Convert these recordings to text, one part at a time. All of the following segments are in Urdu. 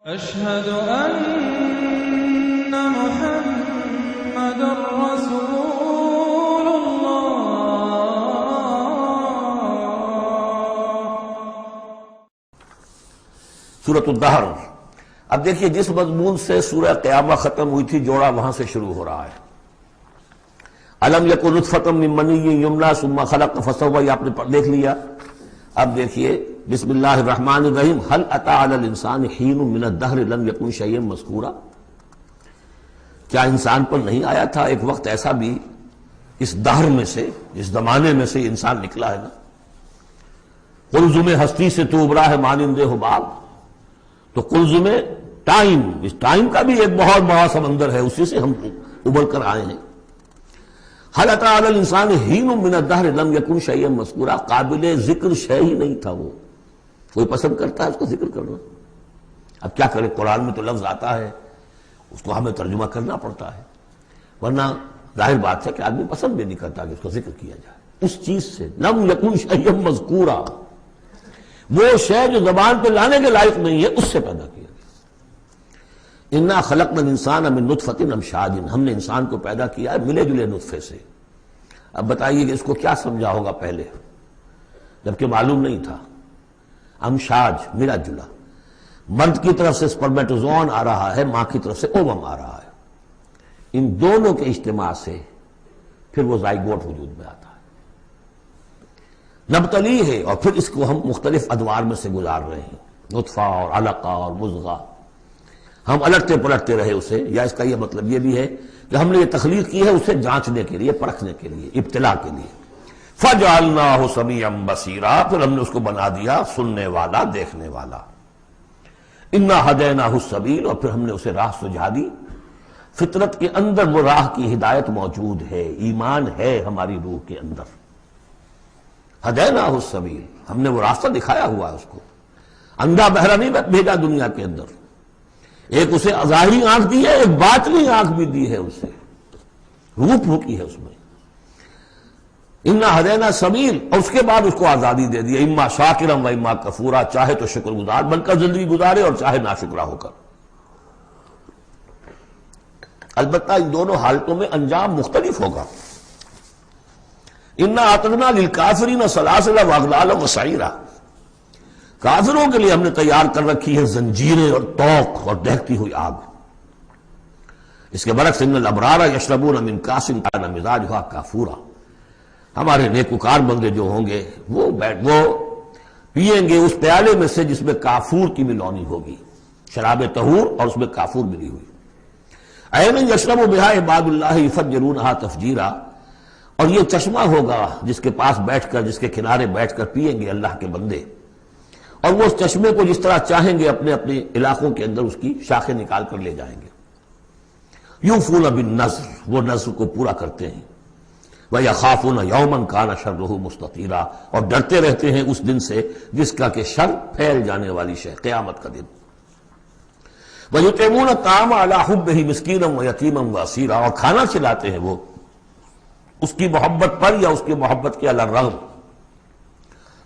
أشهد أن محمد رسول الله۔ سورۃ الدہر۔ اب دیکھیے جس مضمون سے سورہ قیامہ ختم ہوئی تھی جوڑا وہاں سے شروع ہو رہا ہے۔ الم یکن نطفۃ من منی یمنی ثم خلق فسوی، آپ نے دیکھ لیا۔ اب دیکھیے بسم اللہ الرحمن الرحیم، هل اتى على الانسان حین من الدہر لم یکن شیئا مذکورا، کیا انسان پر نہیں آیا تھا ایک وقت ایسا بھی اس دہر میں سے، اس زمانے میں سے انسان نکلا ہے نا۔ قلزم ہستی سے تو ابرا ہے مانند حباب، تو قلزم ٹائم، اس ٹائم کا بھی ایک بہت بڑا سمندر ہے، اسی سے ہم ابھر کر آئے ہیں۔ هل اتى على الانسان حین من الدہر لم یکن شیئا مذکورا، قابل ذکر شے ہی نہیں تھا وہ، کوئی پسند کرتا ہے اس کا ذکر کرنا؟ اب کیا کرے، قرآن میں تو لفظ آتا ہے اس کو ہمیں ترجمہ کرنا پڑتا ہے، ورنہ ظاہر بات ہے کہ آدمی پسند بھی نہیں کرتا کہ اس کا ذکر کیا جائے۔ اس چیز سے لم یکن شیئا مذکورا، وہ شے جو زبان پہ لانے کے لائق نہیں ہے اس سے پیدا کیا گیا۔ انا خلقنا الانسان من نطفۃ امشاج، ہم نے انسان کو پیدا کیا ہے ملے جلے نطفے سے۔ اب بتائیے کہ اس کو کیا سمجھا ہوگا پہلے جبکہ معلوم نہیں تھا۔ امشاج ملا جلا، مرد کی طرف سے سپرمیٹوزوان آ رہا ہے، ماں کی طرف سے اووم آ رہا ہے، ان دونوں کے اجتماع سے پھر وہ زائگوٹ وجود میں آتا ہے، نبتلی ہے، اور پھر اس کو ہم مختلف ادوار میں سے گزار رہے ہیں، نطفہ اور علقہ اور مضغہ، ہم الٹتے پلٹتے رہے اسے، یا اس کا یہ مطلب یہ بھی ہے کہ ہم نے یہ تخلیق کی ہے اسے جانچنے کے لیے، پرکھنے کے لیے، ابتلا کے لیے۔ فَجَعَلْنَاهُ سَمِيعًا بَصِيرًا، پھر ہم نے اس کو بنا دیا سننے والا، دیکھنے والا۔ اِنَّا هَدَيْنَاهُ السَّبِيلَ، اور پھر ہم نے اسے راہ سجھا دی۔ فطرت کے اندر وہ راہ کی ہدایت موجود ہے، ایمان ہے ہماری روح کے اندر۔ هَدَيْنَاهُ السَّبِيلَ، ہم نے وہ راستہ دکھایا ہوا ہے اس کو، اندھا بہرا نہیں بھیجا دنیا کے اندر، ایک اسے ظاہری آنکھ دی ہے، ایک باطنی آنکھ بھی دی ہے اسے، روح پھونکی ہے اس میں۔ انا ہدینا سبیل، اور اس کے بعد اس کو آزادی دے دی، اما شاکرا و اما کفورا، چاہے تو شکر گزار بن کر زندگی گزارے اور چاہے ناشکرا ہو کر۔ البتہ ان دونوں حالتوں میں انجام مختلف ہوگا۔ انا اعتدنا للکافرین سلاسل واغلالا وسعیرا، کافروں کے لیے ہم نے تیار کر رکھی ہے زنجیریں اور توق اور دہتی ہوئی آگ۔ اس کے برعکس ان الابرار یشربون من کاس کان مزاجها کافورا، ہمارے نیکوکار بندے جو ہوں گے وہ پیئیں گے اس پیالے میں سے جس میں کافور کی ملونی ہوگی، شراب طہور اور اس میں کافور ملی ہوئی۔ عین یشرب بہا عباد اللہ یفجرونہا تفجیرا، اور یہ چشمہ ہوگا جس کے پاس بیٹھ کر، جس کے کنارے بیٹھ کر پیئیں گے اللہ کے بندے، اور وہ اس چشمے کو جس طرح چاہیں گے اپنے اپنے علاقوں کے اندر اس کی شاخیں نکال کر لے جائیں گے۔ یوفون بالنذر، وہ نذر کو پورا کرتے ہیں۔ وَيَخَافُونَ يَوْمًا كَانَ شَرُّهُ مُسْتَطِيرًا، اور ڈرتے رہتے ہیں اس دن سے جس کا کہ شر پھیل جانے والی شے، قیامت کا دن۔ وَيُطْعِمُونَ الطَّعَامَ عَلَىٰ حُبِّهِ مِسْكِينًا وَيَتِيمًا وَأَسِيرًا، اور کھانا کھلاتے ہیں وہ اس کی محبت پر یا اس کی محبت کے علی الرغم،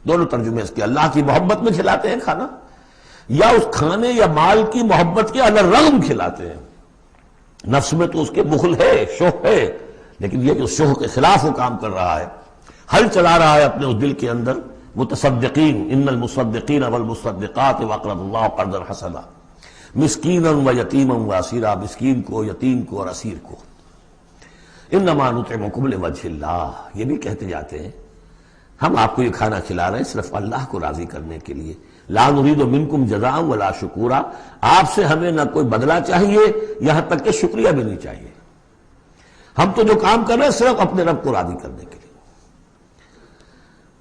دونوں ترجمے اس کے، اللہ کی محبت میں کھلاتے ہیں کھانا، یا اس کھانے یا مال کی محبت کے علی الرغم کھلاتے ہیں۔ نفس میں تو اس کے بخل ہے، شوق ہے، لیکن یہ کہ شوق کے خلاف وہ کام کر رہا ہے، حل چلا رہا ہے اپنے اس دل کے اندر۔ متصدقین، ان المصدقین والمصدقات وقرضوا اللہ قرضا حسنا، مسکینا ویتیما واسیرا، مسکین کو، یتیم کو اور اسیر کو۔ انما نطعمکم لوجہ اللہ، یہ بھی کہتے جاتے ہیں ہم آپ کو یہ کھانا کھلا رہے ہیں صرف اللہ کو راضی کرنے کے لیے۔ لا نرید منکم جزاء ولا شکورا، آپ سے ہمیں نہ کوئی بدلہ چاہیے یہاں تک کہ شکریہ بھی نہیں چاہیے، ہم تو جو کام کر رہے ہیں صرف اپنے رب کو راضی کرنے کے لیے۔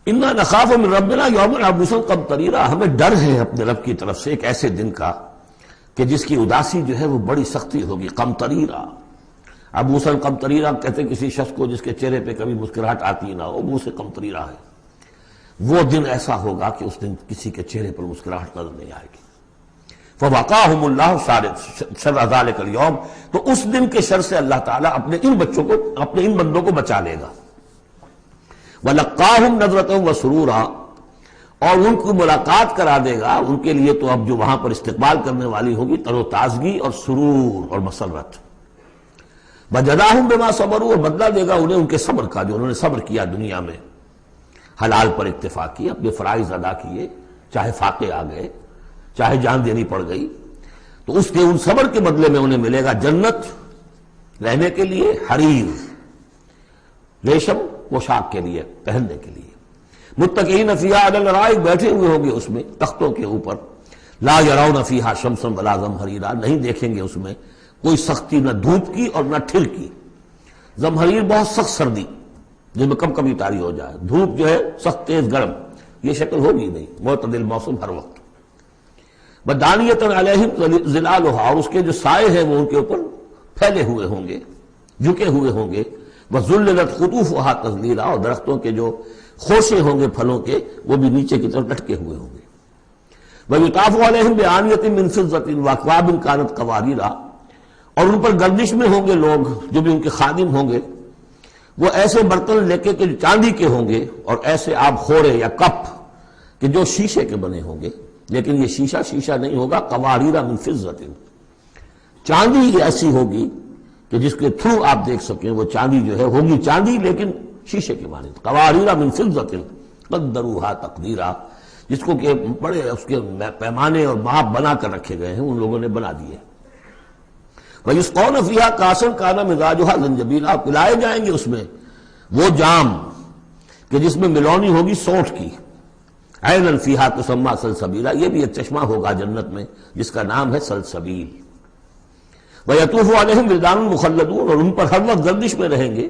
انا نخاف من ربنا یوما عبوسا قمطریرا، ہمیں ڈر ہے اپنے رب کی طرف سے ایک ایسے دن کا کہ جس کی اداسی جو ہے وہ بڑی سختی ہوگی۔ قمطریرا، عبوسا قمطریرا کہتے ہیں کسی شخص کو جس کے چہرے پہ کبھی مسکراہٹ آتی نہ ہو، منہ سے قمطریرا ہے۔ وہ دن ایسا ہوگا کہ اس دن کسی کے چہرے پر مسکراہٹ نظر نہیں آئے گی۔ فَوَقَاهُمُ اللَّهُ شَرَّ ذَلِكَ الْيَوْمِ، تو اس دن کے شر سے اللہ تعالیٰ اپنے ان بچوں کو، اپنے ان بندوں کو بچا لے گا۔ وَلَقَّاهُمْ نَضْرَةً وَسُرُورًا، اور ان کو ملاقات کرا دے گا. ان کے لیے تو اب جو وہاں پر استقبال کرنے والی ہوگی تر و تازگی اور سرور اور مسرت. وجزاہم بما صبروا، اور بدلہ دے گا انہیں ان کے صبر کا جو انہوں نے صبر کیا دنیا میں، حلال پر اکتفا کی، اپنے فرائض ادا کیے، چاہے فاقے آ گئے، چاہے جان دینی پڑ گئی، تو اس کے ان صبر کے بدلے میں انہیں ملے گا جنت رہنے کے لیے، حریر ریشم پوشاک کے لیے پہننے کے لیے. متکئین فیہا علی الارائک، بیٹھے ہوئے ہوں گے اس میں تختوں کے اوپر. لا یرون فیہا شمسا ولا زمہریرا، نہیں دیکھیں گے اس میں کوئی سختی نہ دھوپ کی اور نہ ٹھنڈ کی. زمہریر بہت سخت سردی جس میں کم کبھی طاری ہو جائے، دھوپ جو ہے سخت تیز گرم، یہ شکل ہوگی نہیں، معتدل موسم ہر وقت. بدانیۃ علیہم ظلالھا، اور اس کے جو سائے ہیں وہ ان کے اوپر پھیلے ہوئے ہوں گے، جھکے ہوئے ہوں گے. وذللت قطوفھا تذلیلا، اور درختوں کے جو خوشے ہوں گے پھلوں کے وہ بھی نیچے کی طرف لٹکے ہوئے ہوں گے. ویطاف علیہم بآنیۃ من فضۃ واکواب کانت قواریرا، اور ان پر گردش میں ہوں گے لوگ جو بھی ان کے خادم ہوں گے، وہ ایسے برتن لے کے جو چاندی کے ہوں گے، اور ایسے آب خورے یا کپ کہ جو شیشے کے بنے ہوں گے، لیکن یہ شیشہ نہیں ہوگا. قواریرا من فضۃ، چاندی ایسی ہوگی کہ جس کے تھرو آپ دیکھ سکیں وہ چاندی جو ہے ہوگی چاندی لیکن شیشے کے مانند. قواریرا من فضۃ قدروها تقدیرا، جس کو کہ بڑے اس کے پیمانے اور ماپ بنا کر رکھے گئے ہیں، ان لوگوں نے بنا دیے. وَيُسْقَوْنَ فِيهَا كَأْسًا كَانَ مِزَاجُهَا زَنْجَبِيلًا، پلائے جائیں گے اس میں وہ جام کہ جس میں ملونی ہوگی سونٹ کی. عَيْنًا فِيهَا تُسَمَّىٰ سَلْسَبِيلًا، یہ بھی ایک چشمہ ہوگا جنت میں جس کا نام ہے سلسبیل. وَيَطُوفُ عَلَيْهِمْ وِلْدَانٌ مُخَلَّدُونَ، اور ان پر ہر وقت گردش میں رہیں گے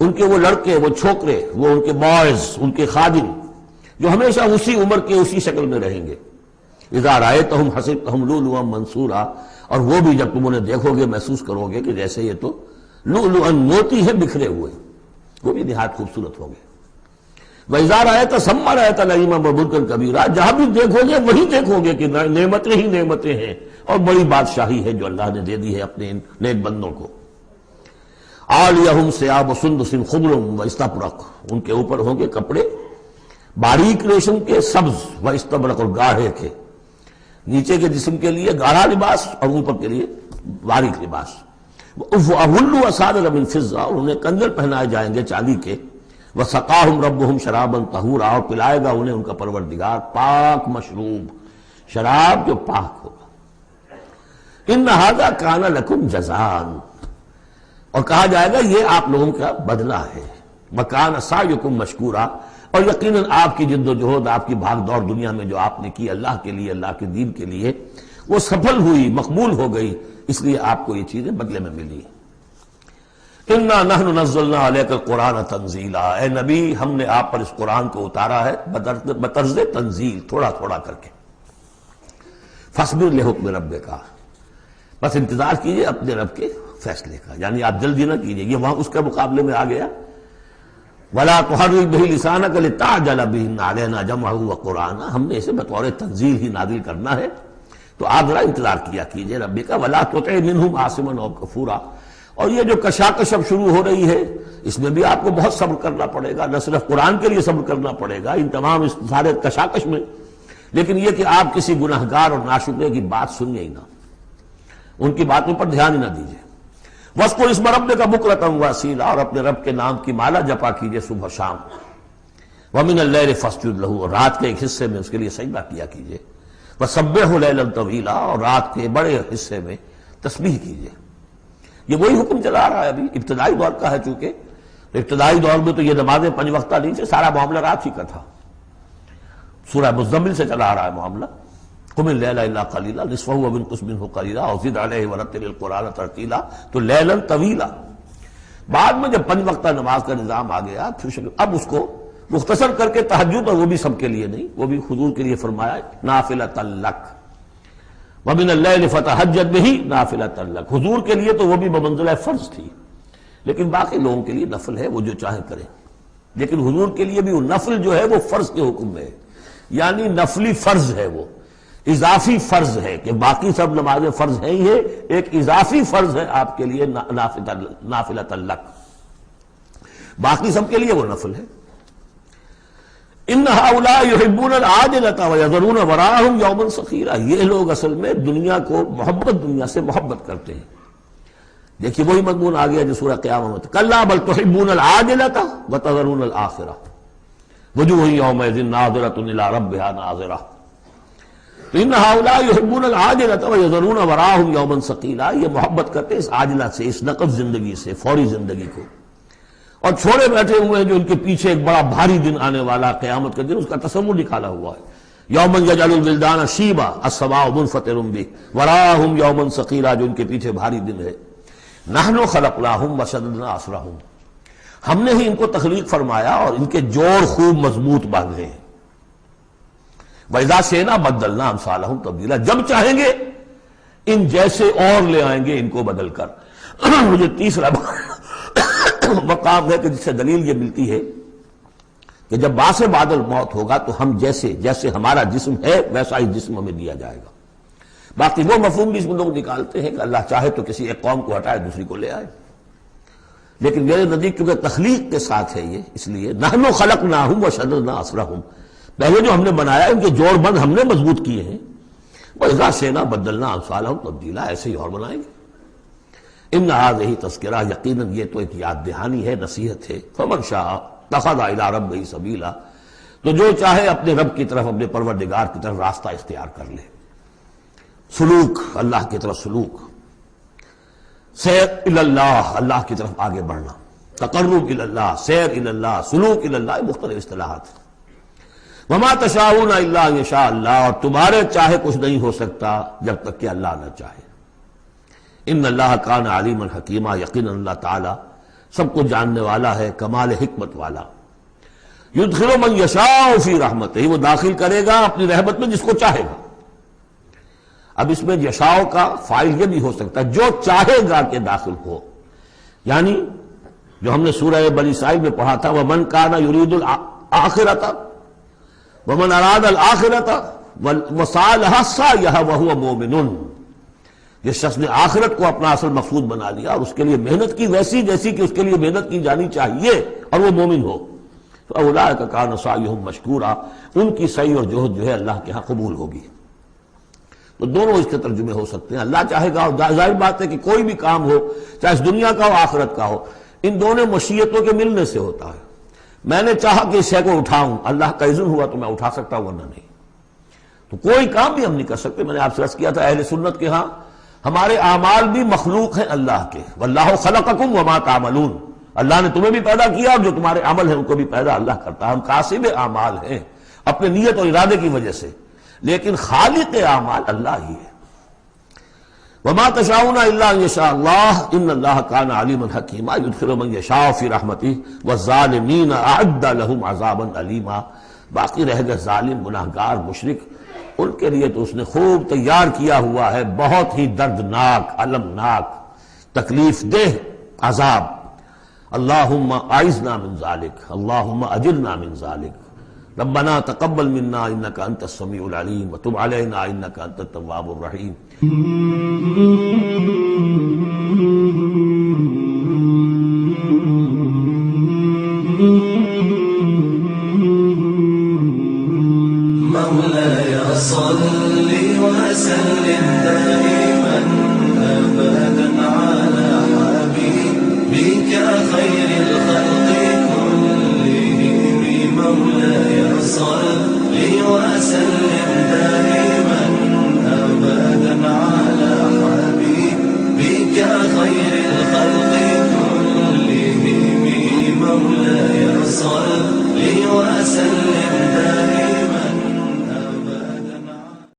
ان کے وہ لڑکے، وہ چھوکرے، وہ ان کے بوائز، ان کے خادم جو ہمیشہ اسی عمر کے اسی شکل میں رہیں گے. اذا رأيتهم حسبتهم لؤلؤا منثورا، اور وہ بھی جب تم انہیں دیکھو گے محسوس کرو گے کہ جیسے یہ تو لؤلؤا موتی ہے بکھرے ہوئے، وہ بھی نہایت خوبصورت ہوں گے. وَإِذَا رَأَيْتَ ثَمَّ رَأَيْتَ نَعِيمًا وَمُلْكًا كَبِيرًا، جہاں بھی دیکھو گے وہی دیکھو گے کہ نعمتیں ہی نعمتیں ہیں اور بڑی بادشاہی ہے جو اللہ نے دے دی ہے اپنے ان نیک بندوں کو. عَالِيَهُمْ ثِيَابُ سُنْدُسٍ خُضْرٌ وَإِسْتَبْرَقٌ، ان کے اوپر ہوں گے کپڑے باریک ریشم کے، سبز و استبرق، اور گاڑھے کے. نیچے کے جسم کے لیے گاڑھا لباس اور اوپر کے لیے باریک لباس. وَأَحُلُّوا أَسَاوِرَ مِن فِضَّةٍ، اور انہیں کنگن پہنائے جائیں گے چاندی کے. وَسَقَاهُمْ رَبُّهُمْ شَرَابًا طَهُورًا، اور پلائے گا انہیں ان کا پروردگار پاک مشروب شراب جو پاک ہوگا. إِنَّ هَذَا كَانَ لَكُمْ جَزَاءً، اور کہا جائے گا یہ آپ لوگوں کا بدلہ ہے. وَكَانَ سَعْيُكُمْ مَشْكُورًا، اور یقیناً آپ کی جد و جہد، آپ کی بھاگ دوڑ دنیا میں جو آپ نے کی اللہ کے لیے، اللہ کے دین کے لیے، وہ سفل ہوئی، مقبول ہو گئی، اس لیے آپ کو یہ چیزیں بدلے میں ملی. اِنَّا نَحْنُ نَزَّلْنَا عَلَيْكَ الْقُرْآنَ تَنزِيلًا، اے نبی ہم نے آپ پر اس قرآن کو اتارا ہے بطرز تنزیل، تھوڑا تھوڑا کر کے. فَاصْبِرْ لِحُكْمِ رَبِّكَ، بس انتظار کیجئے اپنے رب کے فیصلے کا، یعنی آپ جلدی نہ کیجئے. یہ وہاں اس کے مقابلے میں آ گیا وَلَا تُحَرِّكْ بِهِ لِسَانَكَ لِتَعْجَلَ بِهِ إِنَّ عَلَيْنَا جَمْعَهُ وَقُرْآنَهُ، ہم نے اسے بطور تنزیل ہی نازل کرنا ہے، تو آپ ذرا انتظار کیا کیجئے ربی کا. وَلَا تُطِعْ مِنْهُمْ عَاصِمًا أَوْ كَفُورًا، اور یہ جو کشاکش اب شروع ہو رہی ہے اس میں بھی آپ کو بہت صبر کرنا پڑے گا، نہ صرف قرآن کے لیے صبر کرنا پڑے گا ان تمام اس سارے کشاکش میں، لیکن یہ کہ آپ کسی گناہگار اور ناشکرے کی بات سنیے ہی نہ، ان کی باتوں پر دھیان ہی نہ دیجیے. وَاذْكُرِ اسْمَ رَبِّكَ بُكْرَةً وَأَصِيلًا، اور اپنے رب کے نام کی مالا جپا کیجیے صبح شام. وَمِنَ اللَّيْلِ فَاسْجُدْ لَهُ، اور رات کے ایک حصے میں اس کے لیے سجدہ کیا کیجیے. وَسَبِّحْهُ لَيْلًا طَوِيلًا، اور رات کے بڑے حصے میں تسبیح کیجیے. یہ وہی حکم چلا رہا ہے ابھی، ابتدائی دور کا ہے چونکہ، ابتدائی دور میں تو یہ نمازیں 5 وقتہ نہیں تھے، سارا معاملہ رات ہی کا تھا. سورہ مزمل سے چلا آ رہا ہے معاملہ. قم اللیل الا قلیلا نصفہ وانقص منہ قلیلا او زد علیہ ورتل القرآن ترتیلا، تو لیلا طویلا. بعد میں جب 5 وقتہ نماز کا نظام آ گیا پھر اب اس کو مختصر کر کے تہجد، اور وہ بھی سب کے لیے نہیں، وہ بھی حضور کے لیے فرمایا نافلۃ لک ومن اللیل فتہجد بہ نافلۃ لک. حضور کے لیے تو وہ بھی بمنزلہ فرض تھی، لیکن باقی لوگوں کے لیے نفل ہے، وہ جو چاہیں کریں. لیکن حضور کے لیے بھی وہ نفل جو ہے وہ فرض کے حکم میں ہے، یعنی نفلی فرض ہے، وہ اضافی فرض ہے کہ باقی سب نمازیں فرض ہیں ہی ہے، ایک اضافی فرض ہے آپ کے لیے نافلۃ لک، باقی سب کے لیے وہ نفل ہے. ان ہؤلاء یحبون العاجلۃ ویذرون وراءہم یوما ثقیلا، یہ لوگ اصل میں دنیا کو دنیا سے محبت کرتے ہیں۔ دیکھیے وہی مضمون آ گیا جو سورہ قیامہ میں، کلا بل تحبون العاجلۃ وتذرون الآخرہ وجوہ یومئذ ناظرۃ الی ربہا ناظرہ۔ تو ان ہؤلاء یحبون العاجلۃ ویذرون وراءہم یوما ثقیلا، یہ محبت کرتے ہیں اس عاجلہ سے، اس نقد زندگی سے، فوری زندگی کو، اور چھوڑے بیٹھے ہوئے ہیں جو ان کے پیچھے ایک بڑا بھاری دن آنے والا قیامت کا دن، اس کا تصور نکالا ہوا ہے۔ یوما یجعل الولدان شیبا السماء منفطر بہ وراءہم یوما ثقیلا، جو ان کے پیچھے بھاری دن ہے۔ نحن خلقناہم وشددنا اسرہم، ہم نے ہی ان کو تخلیق فرمایا اور ان کے جوڑ خوب مضبوط باندھے ہیں۔ وَإِذَا شِئْنَا بَدَّلْنَا أَمْثَالَهُمْ تَبْدِيلًا، جب چاہیں گے ان جیسے اور لے آئیں گے ان کو بدل کر۔ مجھے تیسرا مقام ہے کہ جس سے دلیل یہ ملتی ہے کہ جب باعث بعد الموت ہوگا تو ہم جیسے ہمارا جسم ہے ویسا ہی جسم ہمیں دیا جائے گا۔ باقی وہ مفہوم بھی اس میں لوگ نکالتے ہیں کہ اللہ چاہے تو کسی ایک قوم کو ہٹائے دوسری کو لے آئے، لیکن میرے نزدیک کیونکہ تخلیق کے ساتھ ہے یہ، اس لیے نحن خلقناہم وشددنا اسرہم، پہلے جو ہم نے بنایا ان کے جوڑ بند ہم نے مضبوط کیے ہیں۔ وَإِذَا شِئْنَا بَدَّلْنَا أَمْثَالَهُمْ تَبْدِيلًا، ایسے ہی اور بنائیں گے۔ ان هذه تذکرہ، یقیناً یہ تو ایک یاد دہانی ہے، نصیحت ہے۔ فمن شاء اتخذ إلى ربه سبیلا، تو جو چاہے اپنے رب کی طرف، اپنے پروردگار کی طرف راستہ اختیار کر لے، سلوک، اللہ کی طرف سلوک، سیر الی اللہ، اللہ کی طرف آگے بڑھنا، تقرب الی اللہ، سیر الی اللہ، سلوک الی اللہ، مختلف اصطلاحات۔ وما تشاءون الا ان یشاء اللہ، اور تمہارے چاہے کچھ نہیں ہو سکتا جب تک کہ اللہ نہ چاہے۔ ان اللہ کان علیما حکیما، یقینا اللہ تعالی سب کو جاننے والا ہے، کمال حکمت والا۔ یدخل من یشاء فی رحمتہ، وہ داخل کرے گا اپنی رحمت میں جس کو چاہے گا۔ اب اس میں یشاء کا فاعل یہ بھی ہو سکتا ہے جو چاہے گا کہ داخل ہو، یعنی جو ہم نے سورہ بنی اسرائیل میں پڑھا تھا، ومن کان یرید الآخرۃ ومن اراد الآخرۃ وسعى لها سعيها وهو مؤمن، جس شخص نے آخرت کو اپنا اصل مقصود بنا لیا اور اس کے لیے محنت کی ویسی جیسی کہ اس کے لیے محنت کی جانی چاہیے اور وہ مومن ہو، فاولئک کان سعیهم مشکورا، ان کی سعی اور جہد جو ہے اللہ کے ہاں قبول ہوگی۔ تو دونوں اس کے ترجمے ہو سکتے ہیں، اللہ چاہے گا، اور ظاہر بات ہے کہ کوئی بھی کام ہو چاہے اس دنیا کا ہو آخرت کا ہو، ان دونوں مشیتوں کے ملنے سے ہوتا ہے۔ میں نے چاہا کہ اس شے کو اٹھاؤں، اللہ کا اذن ہوا تو میں اٹھا سکتا ہوں، ورنہ نہیں۔ تو کوئی کام بھی ہم نہیں کر سکتے۔ میں نے آپ سے عرض کیا تھا اہل سنت کے ہاں ہمارے اعمال بھی مخلوق ہیں اللہ کے، واللہ خلقکم وما تعملون، اللہ نے تمہیں بھی پیدا کیا اور جو تمہارے عمل ہیں ان کو بھی پیدا اللہ کرتا ہے۔ ہم کاسب اعمال ہیں اپنے نیت اور ارادے کی وجہ سے، لیکن خالق اعمال اللہ ہی ہے۔ وما تشاءون الا ان یشاء اللہ ان اللہ کان علیما حکیما یدخل من یشاء فی رحمتہ والظالمین اعد لهم عذابا علیما، باقی رہ گئے ظالم، گناہگار، مشرک، ان کے لیے تو اس نے خوب تیار کیا ہوا ہے بہت ہی دردناک، المناک، تکلیف دہ عذاب۔ اللہم اعذنا من ذالک، اللہم اجرنا من ذالک، ربنا تقبل منا انك انت السميع العليم وتب علينا انك انت التواب الرحيم۔ مولاي صل وسلم دائما ابدا على حبيبك خير الخلق كلهم، مولاي صل وسلم دائما ابدا على حبيبك خير الخلق